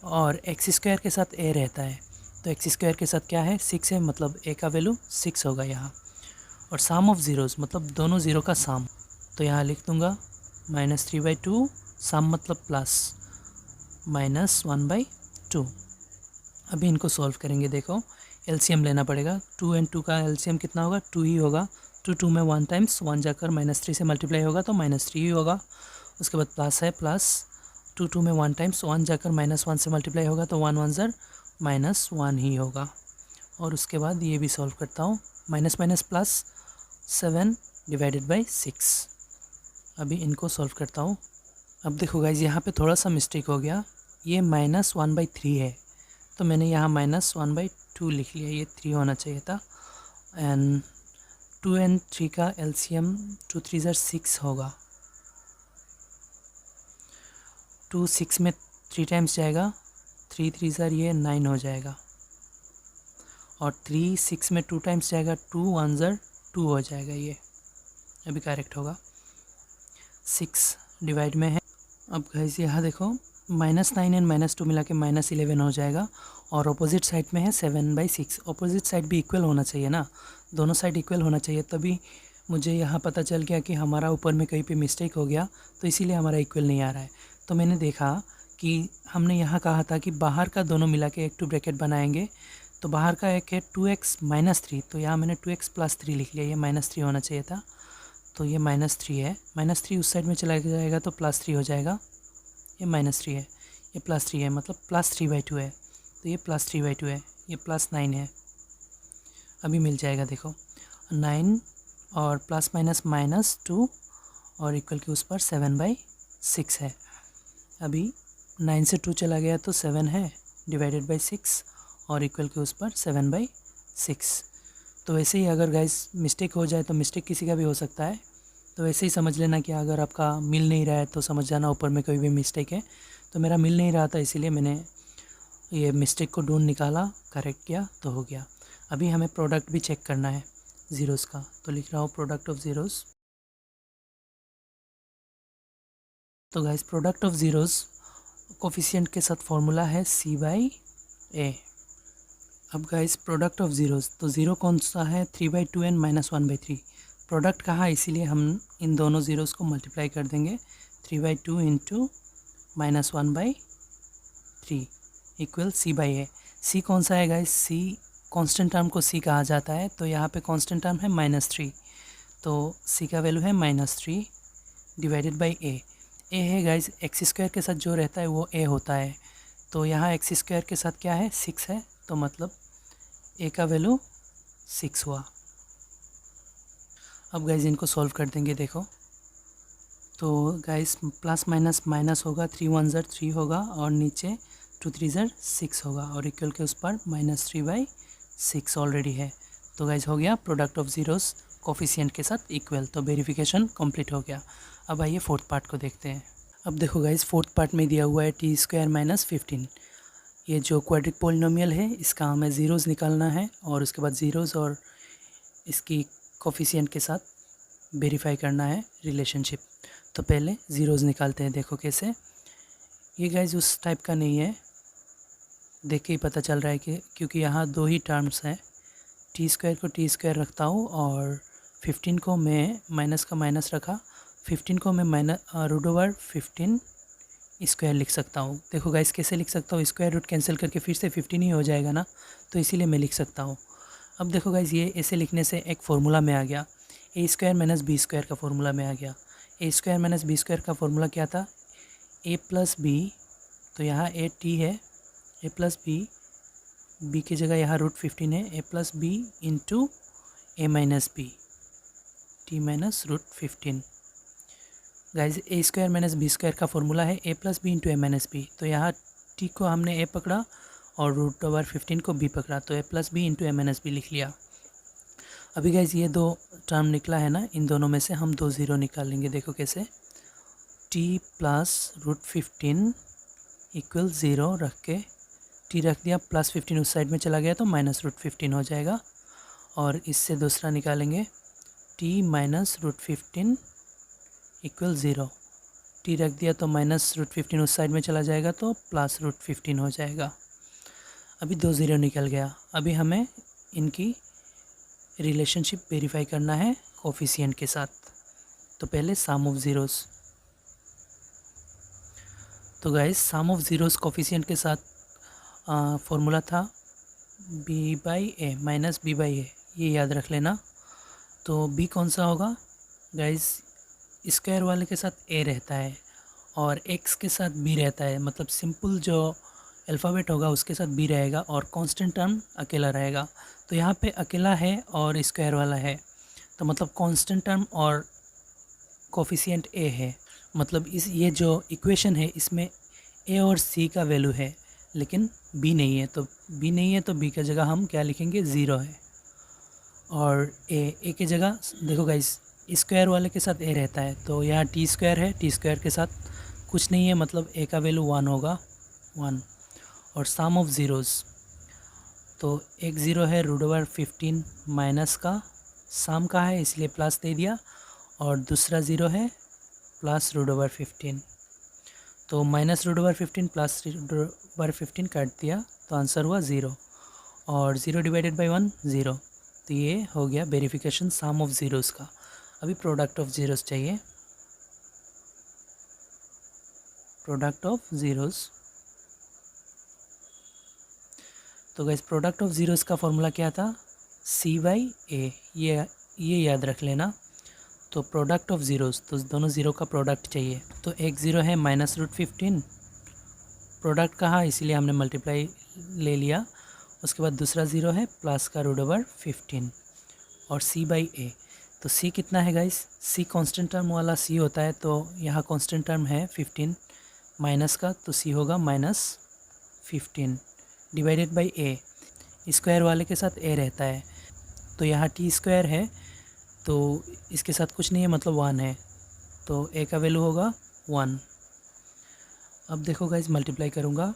और एक्स स्क्वायर के साथ a रहता है, तो एक्स स्क्वायर के साथ क्या है 6 है, मतलब a का वैल्यू 6 होगा यहाँ। और सम ऑफ ज़ीरोज़ मतलब दोनों ज़ीरो का सम, तो यहाँ लिख दूँगा -3/2, सम मतलब प्लस -1/2। अभी इनको सॉल्व करेंगे। देखो एलसीएम लेना पड़ेगा, 2 और 2 का एलसीएम कितना होगा 2 ही होगा। 2 में 1 टाइम्स 1 जाकर -3 से मल्टीप्लाई होगा तो -3 ही होगा। उसके बाद प्लस है, प्लस 2 में 1 टाइम्स 1 जाकर -1 से मल्टीप्लाई होगा तो 1 1 ज़र -1 ही होगा। और उसके बाद ये भी सॉल्व करता हूँ, minus minus plus 7 divided by 6। अभी इनको सॉल्व करता हूँ। अब देखो गाइज यहाँ पे थोड़ा सा मिस्टेक हो गया, ये -1/3 है, तो मैंने यहाँ -1/2 लिख लिया, ये 3 होना चाहिए था। एंड 2 और 3 का एलसीएम 2 3 ज़र 6 होगा। 2 6 में 3 टाइम्स जाएगा, 3 3 ज़र ये 9 हो जाएगा। और 3 6 में 2 टाइम्स जाएगा, 2 1 ज़र 2 हो जाएगा। ये अभी करेक्ट होगा। 6 डिवाइड में है। अब गाइस यहाँ देखो -9 एंड -2 मिला के -11 हो जाएगा। और अपोजिट साइड में है 7/6। अपोजिट साइड भी इक्वल होना चाहिए ना, दोनों साइड इक्वल होना चाहिए, तभी मुझे यहाँ पता चल गया कि हमारा ऊपर में कहीं पे मिस्टेक हो गया, तो इसीलिए हमारा इक्वल नहीं आ रहा है। तो मैंने देखा कि हमने यहाँ कहा था कि बाहर का दोनों मिला के एक 2 ब्रैकेट बनाएंगे, तो बाहर का एक है 2x - 3, तो यहाँ मैंने 2x + 3 लिख लिया, ये -3 होना चाहिए था, तो ये -3 है। -3 उस साइड में चला जाएगा तो +3 हो जाएगा। ये -3 है, ये +3 है, मतलब +3/2 है, तो ये +3/2 है, ये +9 है। अभी मिल जाएगा, देखो 9 और प्लस माइनस -2 और इक्वल के उस पर 7/6 है। अभी 9 से 2 चला गया तो 7 है, डिवाइडेड बाई 6 और इक्वल के उस पर 7/6। तो वैसे ही अगर गाइस मिस्टेक हो जाए तो मिस्टेक किसी का भी हो सकता है, तो वैसे ही समझ लेना कि अगर आपका मिल नहीं रहा है तो समझ जाना ऊपर में कोई भी मिस्टेक है। तो मेरा मिल नहीं रहा था, इसीलिए मैंने ये मिस्टेक को ढूंढ निकाला, करेक्ट किया तो हो गया। अभी हमें प्रोडक्ट भी चेक करना है ज़ीरोज़ का, तो लिख रहा हूँ प्रोडक्ट ऑफ ज़ीरोज़। तो guys product of zeros coefficient के साथ फॉर्मूला है c/a। अब गाइस प्रोडक्ट ऑफ ज़ीरोज़, तो ज़ीरो कौन सा है 3/2 एंड -1/3। प्रोडक्ट कहा, इसीलिए हम इन दोनों ज़ीरोज़ को मल्टीप्लाई कर देंगे। 3/2 इंटू -1/3 इक्वल c/a। c कौन सा है गाइस, c कांस्टेंट टर्म को c कहा जाता है, तो यहाँ पे कांस्टेंट टर्म है -3, तो c का वैल्यू है -3 डिवाइडेड बाई a। a है गाइस एक्स स्क्वायर के साथ जो रहता है वो a होता है, तो यहाँ एक्स स्क्वायर के साथ क्या है 6 है, तो मतलब a का वैल्यू 6 हुआ। अब गाइस इनको सॉल्व कर देंगे। देखो तो गाइस प्लस माइनस माइनस होगा, 3 1 ज़र 3 होगा और नीचे 2 3 ज़र 6 होगा और इक्वल के उस पर -3/6 ऑलरेडी है। तो गाइस हो गया प्रोडक्ट ऑफ ज़ीरोज़ कोफिशिएंट के साथ इक्वल, तो वेरिफिकेशन कंप्लीट हो गया। अब आइए फोर्थ पार्ट को देखते हैं। अब देखो गाइस फोर्थ पार्ट में दिया हुआ है t² - 15। ये जो क्वाड्रिक पोलिनोमियल है इसका हमें ज़ीरोज़ निकालना है और उसके बाद ज़ीरोज़ और इसकी कोफिशिएंट के साथ वेरीफाई करना है रिलेशनशिप। तो पहले ज़ीरोज़ निकालते हैं। देखो कैसे, ये गाइस उस टाइप का नहीं है, देख के ही पता चल रहा है कि क्योंकि यहाँ दो ही टर्म्स हैं, t² को t² रखता हूँ और 15 को मैं माइनस का माइनस रखा, 15 को मैं √15 स्क्वायर लिख सकता हूँ। देखो गाइस कैसे लिख सकता हूँ, स्क्वायर रूट कैंसिल करके फिर से 15 ही हो जाएगा ना, तो इसीलिए मैं लिख सकता हूँ। अब देखो गाइस ये ऐसे लिखने से एक फार्मूला में आ गया, a² - b² का फार्मूला में आ गया। a² - b² का फार्मूला क्या था, a + b, तो यहाँ a t है, a + b, b की जगह यहाँ √15 है, a + b into a - b, t - √15। Guys a² - b² का फार्मूला है a + b into a - b, तो यहाँ t को हमने a पकड़ा और √15 को b पकड़ा, तो a + b into a - b लिख लिया। अभी गाइज ये दो टर्म निकला है ना, इन दोनों में से हम दो ज़ीरो निकाल लेंगे। देखो कैसे, t + √15 इक्वल 0 रख के, t रख दिया, +15 उस साइड में चला गया तो -√15 हो जाएगा। और इससे दूसरा निकालेंगे T minus root 15 equal 0। T रख दिया तो माइनस रूट 15 उस साइड में चला जाएगा तो प्लस रूट 15 हो जाएगा। अभी 2 ज़ीरो निकल गया। अभी हमें इनकी रिलेशनशिप वेरीफाई करना है कोफिशिएंट के साथ। तो पहले सम ऑफ ज़ीरोज़। तो guys sum of zeros coefficient के साथ फॉर्मूला था b by a minus b by a, ये याद रख लेना। तो b कौन सा होगा गाइस, स्क्वायर वाले के साथ a रहता है और x के साथ b रहता है, मतलब सिंपल जो अल्फ़ाबेट होगा उसके साथ b रहेगा और कांस्टेंट टर्म अकेला रहेगा। तो यहाँ पे अकेला है और स्क्वायर वाला है, तो मतलब कांस्टेंट टर्म और कोफिशिएंट a है। मतलब इस ये जो इक्वेशन है इसमें a और c का वैल्यू है लेकिन b नहीं है, तो b नहीं है तो b की जगह हम क्या लिखेंगे, 0 है। और a की जगह देखो गाइस, स्क्वायर वाले के साथ a रहता है तो यहाँ टी स्क्वायर है, टी स्क्वायर के साथ कुछ नहीं है, मतलब a का वैल्यू 1 होगा, 1। और सम ऑफ ज़ीरोज़, तो एक ज़ीरो है √15 माइनस का सम का है इसलिए प्लस दे दिया, और दूसरा ज़ीरो है प्लस √15। तो माइनस √15 प्लस √15 काट दिया तो आंसर हुआ 0, और 0 डिवाइडेड बाई 1 0। तो ये हो गया वेरिफिकेशन सम ऑफ ज़ीरोज़ का। अभी प्रोडक्ट ऑफ ज़ीरोज़ चाहिए, प्रोडक्ट ऑफ ज़ीरोज़। तो गाइस प्रोडक्ट ऑफ ज़ीरोज़ का फॉर्मूला क्या था, c बाई ए, ये याद रख लेना। तो प्रोडक्ट ऑफ ज़ीरोज़, तो दोनों ज़ीरो का प्रोडक्ट चाहिए। तो एक ज़ीरो है माइनस √15, प्रोडक्ट कहा इसलिए हमने मल्टीप्लाई ले लिया। उसके बाद दूसरा ज़ीरो है प्लस का √15 और c बाई ए। तो c कितना है गाइस, c कांस्टेंट टर्म वाला c होता है, तो यहाँ कांस्टेंट टर्म है 15 माइनस का, तो c होगा -15 डिवाइडेड बाई a। स्क्वायर वाले के साथ a रहता है तो यहाँ टी स्क्वायर है तो इसके साथ कुछ नहीं है, मतलब 1 है, तो a का वैल्यू होगा 1। अब देखो गाइस मल्टीप्लाई करूँगा,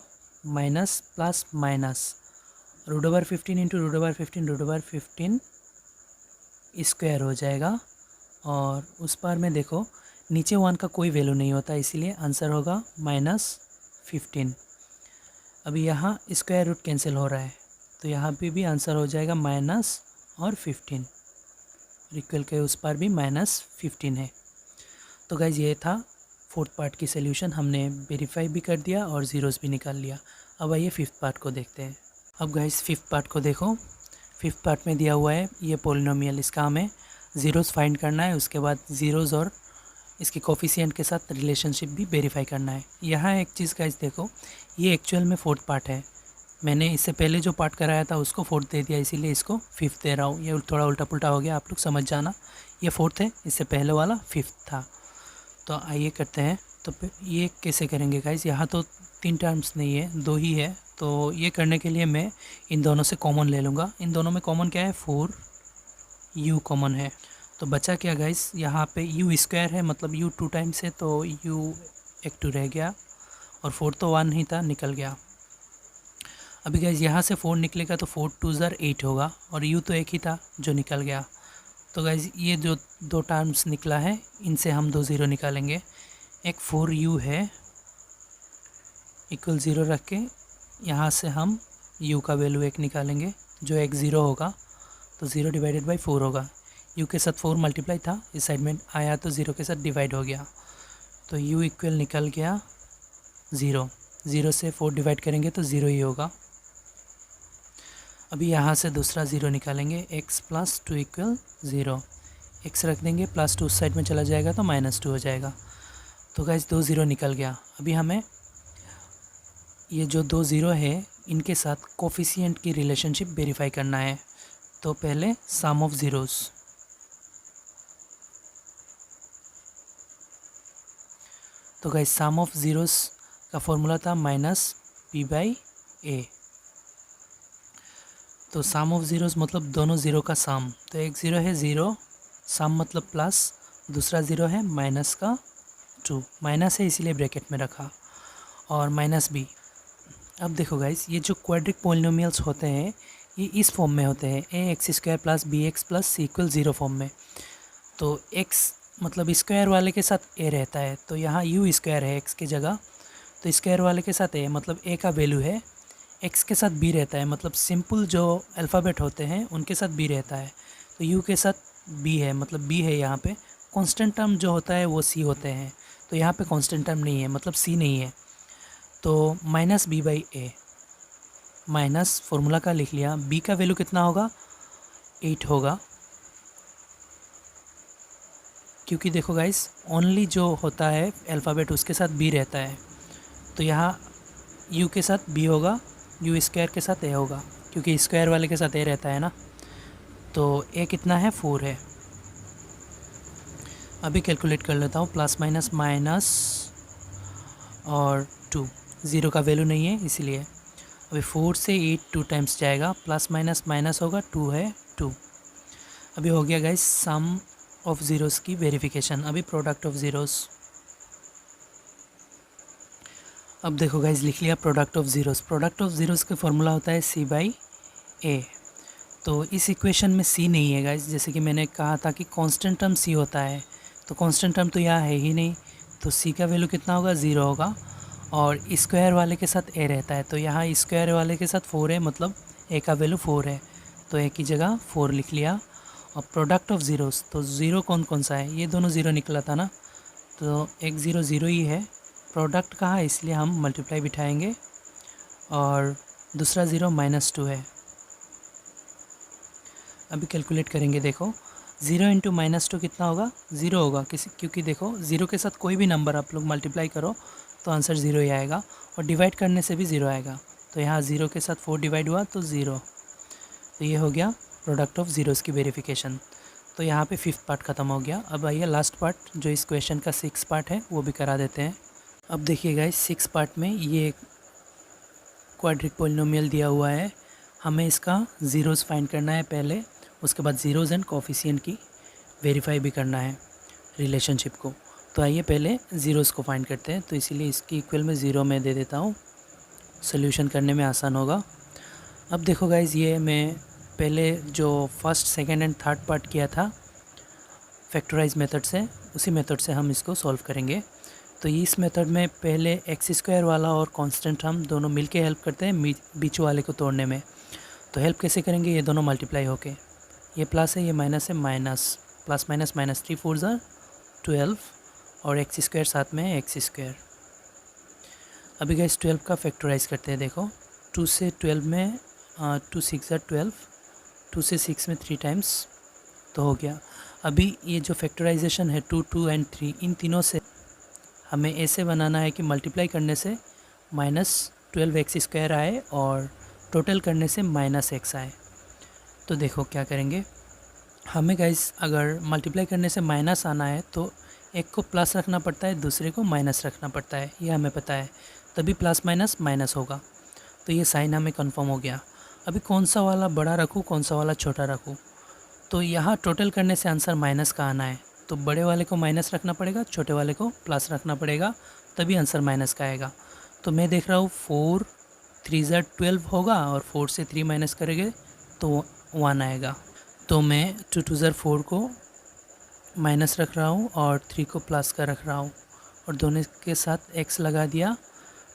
minus plus minus, √15 into √15 square हो जाएगा, और उस पार में देखो नीचे 1 का कोई वैल्यू नहीं होता इसीलिए आंसर होगा -15। अभी यहाँ स्क्वायर रूट कैंसिल हो रहा है तो यहाँ पे भी आंसर हो जाएगा माइनस और 15, इक्वल के उस पार भी -15 है। तो गाइज ये था फोर्थ पार्ट की सॉल्यूशन, हमने वेरीफाई भी कर दिया और ज़ीरोज़ भी निकाल लिया। अब आइए फिफ्थ पार्ट को देखते हैं। अब गाइज फिफ्थ पार्ट को देखो, फिफ्थ पार्ट में दिया हुआ है ये पॉलिनोमियल, इसका हमें ज़ीरोज़ फाइंड करना है, उसके बाद ज़ीरोज़ और इसके कोफिशिएंट के साथ रिलेशनशिप भी वेरीफाई करना है। यहाँ एक चीज़ गाइज देखो, ये एक्चुअल में फोर्थ पार्ट है, मैंने इससे पहले जो पार्ट कराया था उसको फोर्थ दे दिया इसीलिए इसको फिफ्थ दे रहा हूँ। ये थोड़ा उल्टा पुल्टा हो गया, आप लोग समझ जाना। ये फोर्थ है, इससे पहले वाला फिफ्थ था। तो आइए करते हैं। तो ये कैसे करेंगे गाइज, यहाँ तो 3 टर्म्स नहीं है, 2 ही है, तो ये करने के लिए मैं इन दोनों से कॉमन ले लूँगा। इन दोनों में कॉमन क्या है, 4u कॉमन है, तो बचा क्या गाइज, यहाँ पे u स्क्वायर है, मतलब u 2 टाइम्स है तो u एक 2 रह गया, और 4 तो 1 ही था, निकल गया। अभी गाइज यहाँ से 4 निकलेगा तो 4 2 ज़र 8 होगा, और u तो एक ही था जो निकल गया। तो गाइज ये जो 2 टर्म्स निकला है इनसे हम 2 ज़ीरो निकालेंगे। एक 4u है इक्वल 0 रख के यहाँ से हम u का वैल्यू 1 निकालेंगे, जो एक 0 होगा, तो 0 डिवाइडेड बाई 4 होगा। u के साथ 4 मल्टीप्लाई था, इस साइड में आया तो 0 के साथ डिवाइड हो गया, तो u इक्वल निकल गया 0। 0 से 4 डिवाइड करेंगे तो 0 ही होगा। अभी यहाँ से दूसरा 0 निकालेंगे, x + 2 इक्वल 0, x रख देंगे, +2 उस साइड में चला जाएगा तो -2 हो जाएगा। तो गाइज 2 0 निकल गया। अभी हमें ये जो 2 0 है इनके साथ कोफिशिएंट की रिलेशनशिप वेरीफाई करना है। तो पहले सम ऑफ ज़ीरोज़, तो गाइज सम ऑफ ज़ीरोज़ का फॉर्मूला था -b/a। तो सम ऑफ ज़ीरोज़ मतलब दोनों ज़ीरो का सम, तो एक 0 है 0, सम मतलब प्लस, दूसरा 0 है -2, माइनस है इसीलिए ब्रैकेट में रखा, और -b। अब देखो गाइस, ये जो क्वाड्रिक पॉलिनोमियल्स होते हैं ये इस फॉर्म में होते हैं, ax² + bx + c = 0 फॉर्म में। तो x मतलब स्क्वायर वाले के साथ a रहता है, तो यहाँ u स्क्वायर है x की जगह, तो स्क्वायर वाले के साथ a मतलब a का वैल्यू है, x के साथ b रहता है, मतलब सिंपल जो अल्फ़ाबेट होते हैं उनके साथ b रहता है, तो u के साथ b है, मतलब b है यहाँ पे। कांस्टेंट टर्म जो होता है वो c होते हैं, तो यहाँ पे कांस्टेंट टर्म नहीं है, मतलब c नहीं है, तो minus b by a, minus formula का लिख लिया, b का वैल्यू कितना होगा 8 होगा, क्योंकि देखो गाइस ओनली जो होता है अल्फ़ाबेट उसके साथ b रहता है, तो यहाँ u के साथ b होगा, u स्क्वायर के साथ a होगा, क्योंकि स्क्वायर वाले के साथ a रहता है ना, तो a कितना है 4 है। अभी कैलकुलेट कर लेता हूँ, प्लस माइनस माइनस और 2, ज़ीरो का वैल्यू नहीं है इसीलिए। अभी 4 से 8 2 टाइम्स जाएगा, प्लस माइनस माइनस होगा, 2 है 2। अभी हो गया गाइस सम ऑफ ज़ीरोज़ की वेरिफिकेशन। अभी प्रोडक्ट ऑफ ज़ीरोज़, अब देखो गाइस लिख लिया product of zeros. Product of zeros का फॉर्मूला होता है c बाई ए, तो इस इक्वेशन में c नहीं है गाइस, जैसे कि मैंने कहा था कि कांस्टेंट टर्म c होता है, तो कांस्टेंट टर्म तो यहाँ है ही नहीं, तो c का वैल्यू कितना होगा 0 होगा, और स्क्वायर वाले के साथ a रहता है, तो यहाँ स्क्वायर वाले के साथ 4 है, मतलब a का वैल्यू 4 है, तो a की जगह 4 लिख लिया। और प्रोडक्ट ऑफ ज़ीरोज़, तो ज़ीरो कौन कौन सा है, ये दोनों ज़ीरो निकला था ना, तो एक ज़ीरो ज़ीरो ही है, प्रोडक्ट कहा है इसलिए हम मल्टीप्लाई बिठाएंगे, और दूसरा ज़ीरो -2 है। अभी कैलकुलेट करेंगे, देखो 0 इंटू -2 कितना होगा 0 होगा, क्योंकि देखो ज़ीरो के साथ कोई भी नंबर आप लोग मल्टीप्लाई करो तो आंसर 0 ही आएगा, और डिवाइड करने से भी 0 आएगा, तो यहाँ 0 के साथ 4 डिवाइड हुआ तो 0, तो ये हो गया प्रोडक्ट ऑफ ज़ीरोज़ की वेरिफिकेशन। तो यहाँ पे 5th पार्ट ख़त्म हो गया। अब आइए लास्ट पार्ट जो इस क्वेश्चन का 6th पार्ट है वो भी करा देते हैं। अब देखिए गाइस 6th पार्ट में ये क्वाड्रिक पॉलिनोमियल दिया हुआ है, हमें इसका ज़ीरोज़ फाइंड करना है पहले, उसके बाद ज़ीरोज़ एंड कोफिशिएंट की वेरीफाई भी करना है रिलेशनशिप को। तो आइए पहले ज़ीरोज़ को फाइंड करते हैं, तो इसीलिए इसकी इक्वल में 0 में दे देता हूँ, सोल्यूशन करने में आसान होगा। अब देखो गाइज़ ये मैं पहले जो first second and third part किया था फैक्टराइज मेथड से, उसी मेथड से हम इसको सॉल्व करेंगे। तो इस मेथड में पहले एक्स स्क्वायर वाला और कांस्टेंट हम दोनों मिलके हेल्प करते हैं बीच वाले को तोड़ने में। तो हेल्प कैसे करेंगे, ये दोनों मल्टीप्लाई होके, ये प्लस है ये माइनस है, माइनस प्लस माइनस माइनस 3 4 ज़ा 12, और एक्स स्क्वायर साथ में है एक्स स्क्वायर। अभी गाइस 12 का फैक्टराइज करते हैं, देखो 2 से 12 में 2 6 ज़ा 12, 2 से 6 में 3 टाइम्स, तो हो गया। अभी ये जो फैक्टराइजेशन है 2 2 एंड 3, इन तीनों से हमें ऐसे बनाना है कि मल्टीप्लाई करने से -12 एक्स स्क्वायर आए और टोटल करने से -x आए। तो देखो क्या करेंगे, हमें गाइस अगर मल्टीप्लाई करने से माइनस आना है तो एक को प्लस रखना पड़ता है, दूसरे को माइनस रखना पड़ता है, ये हमें पता है, तभी प्लस माइनस माइनस होगा। तो ये साइन हमें कंफर्म हो गया। अभी कौन सा वाला बड़ा रखूँ कौन सा वाला छोटा रखूँ, तो यहाँ टोटल करने से आंसर माइनस का आना है, तो बड़े वाले को माइनस रखना पड़ेगा, छोटे वाले को प्लस रखना पड़ेगा, तभी आंसर माइनस का आएगा। तो मैं देख रहा हूँ 4 3 ज़ा 12 होगा, और 4 से 3 माइनस करेंगे तो 1 आएगा। तो मैं 2 2 ज़ा 4 को माइनस रख रहा हूँ और 3 को प्लस का रख रहा हूँ, और दोनों के साथ x लगा दिया,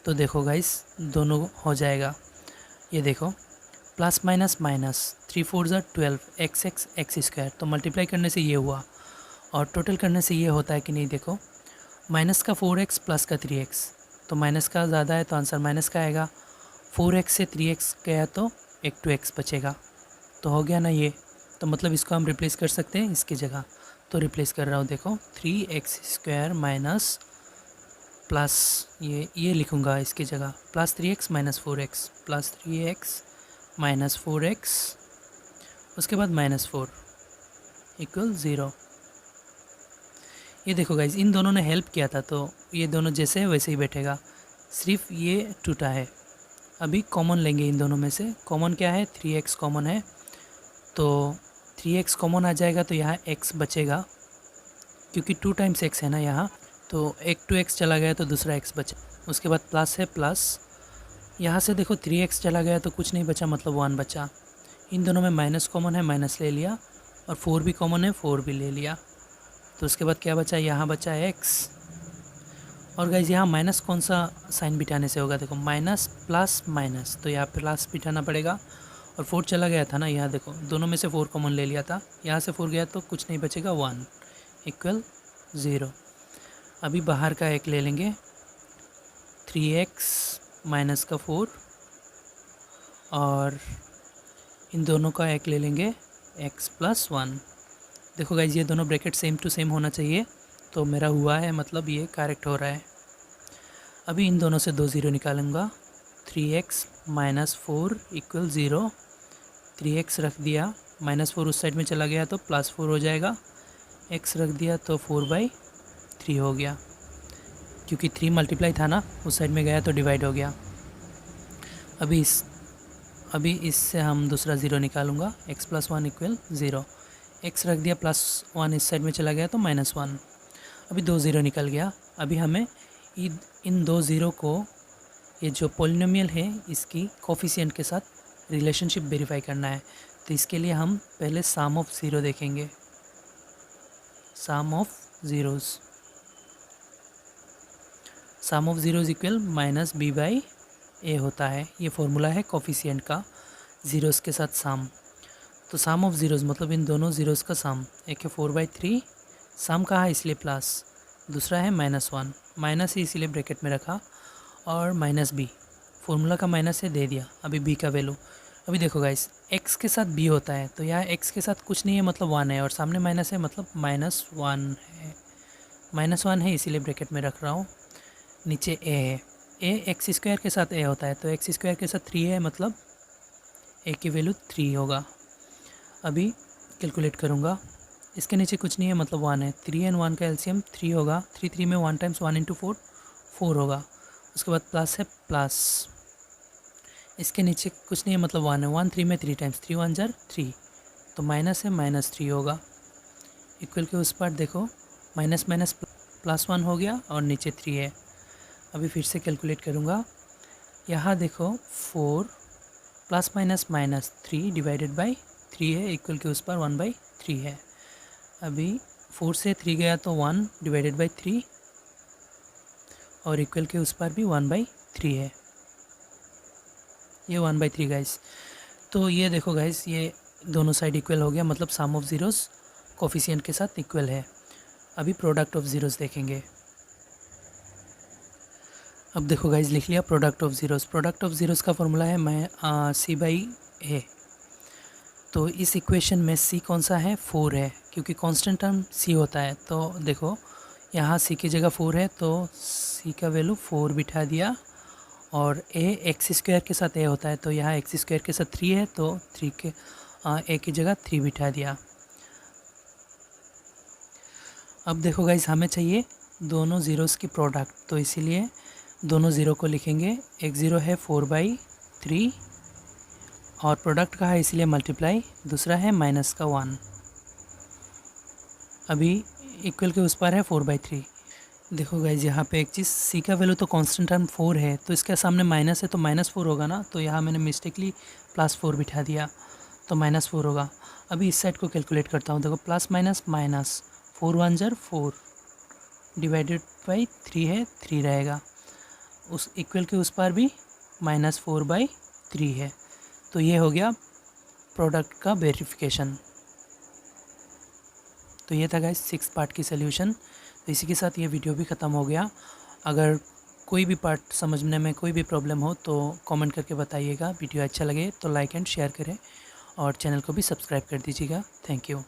तो देखो गाइस दोनों हो जाएगा। ये देखो प्लस माइनस माइनस 3 4 ज़ा 12 एक्स एक्स एक्स स्क्वायर, तो मल्टीप्लाई करने से ये हुआ, और टोटल करने से ये होता है कि नहीं, देखो माइनस का 4x प्लस का 3x, तो माइनस का ज़्यादा है तो आंसर माइनस का आएगा, 4x से 3x गया तो एक 2x बचेगा, तो हो गया ना ये। तो मतलब इसको हम रिप्लेस कर सकते हैं इसकी जगह, तो रिप्लेस कर रहा हूँ, देखो 3x स्क्वायर माइनस प्लस ये लिखूँगा इसकी जगह, plus 3x minus 4x, plus 3x minus 4x, उसके बाद -4 इक्वल 0। ये देखो गाइज इन दोनों ने हेल्प किया था, तो ये दोनों जैसे है वैसे ही बैठेगा, सिर्फ ये टूटा है। अभी कॉमन लेंगे इन दोनों में से, कॉमन क्या है 3x कॉमन है, तो 3x कॉमन आ जाएगा, तो यहाँ x बचेगा, क्योंकि 2 टाइम्स x है ना यहाँ, तो एक 2x चला गया तो दूसरा x बचा, उसके बाद प्लस है प्लस, यहाँ से देखो 3x चला गया तो कुछ नहीं बचा, मतलब 1 बचा। इन दोनों में माइनस कॉमन है, माइनस ले लिया, और 4 भी कॉमन है, 4 भी ले लिया। तो उसके बाद क्या बचा, यहाँ बचा x। और गाइज यहाँ माइनस कौन सा साइन बिठाने से होगा, देखो माइनस प्लस माइनस, तो यहाँ प्लस बिठाना पड़ेगा। और 4 चला गया था ना, यहाँ देखो दोनों में से 4 कॉमन ले लिया था, यहाँ से 4 गया तो कुछ नहीं बचेगा, 1 इक्वल 0। अभी बाहर का एक ले लेंगे, 3x माइनस का 4, और इन दोनों का एक ले लेंगे x प्लस 1। देखो गाइज ये दोनों ब्रैकेट सेम टू सेम होना चाहिए, तो मेरा हुआ है, मतलब ये करेक्ट हो रहा है। अभी इन दोनों से 2 0 निकालूंगा, 3x माइनस 4 इक्वल 0। 3x रख दिया, -4 उस साइड में चला गया तो +4 हो जाएगा, x रख दिया तो 4/3 हो गया, क्योंकि 3 मल्टीप्लाई था ना, उस साइड में गया तो डिवाइड हो गया। अभी इससे हम दूसरा 0 निकालूंगा, x प्लस 1 इक्वल 0। x रख दिया, +1 इस साइड में चला गया तो -1। अभी 2 0 निकल गया। अभी हमें इन 2 0 को, ये जो पॉलिनोमियल है इसकी कोफिशिएंट के साथ रिलेशनशिप वेरीफाई करना है। तो इसके लिए हम पहले सम ऑफ 0 देखेंगे, sum of zeros. Sum of zeros equal -b/a होता है, ये फॉर्मूला है कोफिशिएंट का, ज़ीरोज़ के साथ सम। तो सम ऑफ ज़ीरोज़ मतलब इन दोनों ज़ीरोज़ का सम, एक है 4/3, सम कहा इसलिए प्लस, दूसरा है -1, माइनस ही इसीलिए ब्रैकेट में रखा, और -b, फॉर्मूला का माइनस है दे दिया। अभी b का वैल्यू, अभी देखो गाइस x के साथ b होता है, तो यहाँ x के साथ कुछ नहीं है मतलब 1 है, और सामने माइनस है मतलब -1 है, इसीलिए ब्रैकेट में रख रहा हूँ। नीचे a है, a x स्क्वायर के साथ a होता है, तो x स्क्वायर के साथ 3 है, मतलब a की वैल्यू 3 होगा। अभी कैलकुलेट करूँगा, इसके नीचे कुछ नहीं है मतलब 1 है, 3 और 1 का एलसीएम 3 होगा, 3 में 1 टाइम्स 1 इंटू 4 4 होगा। उसके बाद प्लस है प्लस, इसके नीचे कुछ नहीं है मतलब 1 है, 1 3 में 3 टाइम्स 3 1 जार 3, तो माइनस है -3 होगा। इक्वल के उस पार्ट देखो, माइनस माइनस प्लस 1 हो गया और नीचे 3 है। अभी फिर से कैलकुलेट करूँगा, यहाँ देखो 4 प्लस माइनस -3 डिवाइडेड बाई 3 है, इक्वल के उस पर 1/3 है। अभी 4 से 3 गया तो 1 डिवाइडेड बाई 3, और इक्वल के उस पर भी 1/3 है, ये 1/3 गाइस। तो ये देखो गाइस, ये दोनों साइड इक्वल हो गया, मतलब सम ऑफ ज़ीरोज़ कोफिशिएंट के साथ इक्वल है। अभी प्रोडक्ट ऑफ ज़ीरोज़ देखेंगे। अब देखो गाइस, लिख लिया product of zeros. Product of zeros का फॉर्मूला है c/a। तो इस इक्वेशन में c कौन सा है, 4 है, क्योंकि कांस्टेंट टर्म c होता है। तो देखो यहाँ c की जगह 4 है, तो c का वैल्यू 4 बिठा दिया, और a एक्स स्क्वायर के साथ a होता है, तो यहाँ एक्स स्क्वायर के साथ 3 है, तो 3 के a की जगह 3 बिठा दिया। अब देखो गाइस, हमें चाहिए दोनों ज़ीरोज़ की प्रोडक्ट, तो इसीलिए दोनों ज़ीरो को लिखेंगे। एक ज़ीरो है 4/3, और प्रोडक्ट का है इसलिए मल्टीप्लाई, दूसरा है माइनस का 1। अभी इक्वल के उस पर है 4/3। देखो गाइज, यहाँ पे एक चीज़, c का वैल्यू तो कांस्टेंट टर्म 4 है, तो इसके सामने माइनस है तो -4 होगा ना, तो यहाँ मैंने मिस्टेकली +4 बिठा दिया, तो -4 होगा। अभी इस साइड को कैलकुलेट करता हूँ, देखो plus minus minus, 4 1 jar 4 divided by 3 है, 3 रहेगा। उस इक्वल के उस पर भी -4/3 है। तो ये हो गया प्रोडक्ट का वेरिफिकेशन। तो ये था गाइस 6 पार्ट की सोल्यूशन। तो इसी के साथ ये वीडियो भी ख़त्म हो गया। अगर कोई भी पार्ट समझने में कोई भी प्रॉब्लम हो तो कमेंट करके बताइएगा। वीडियो अच्छा लगे तो लाइक एंड शेयर करें, और चैनल को भी सब्सक्राइब कर दीजिएगा। Thank you.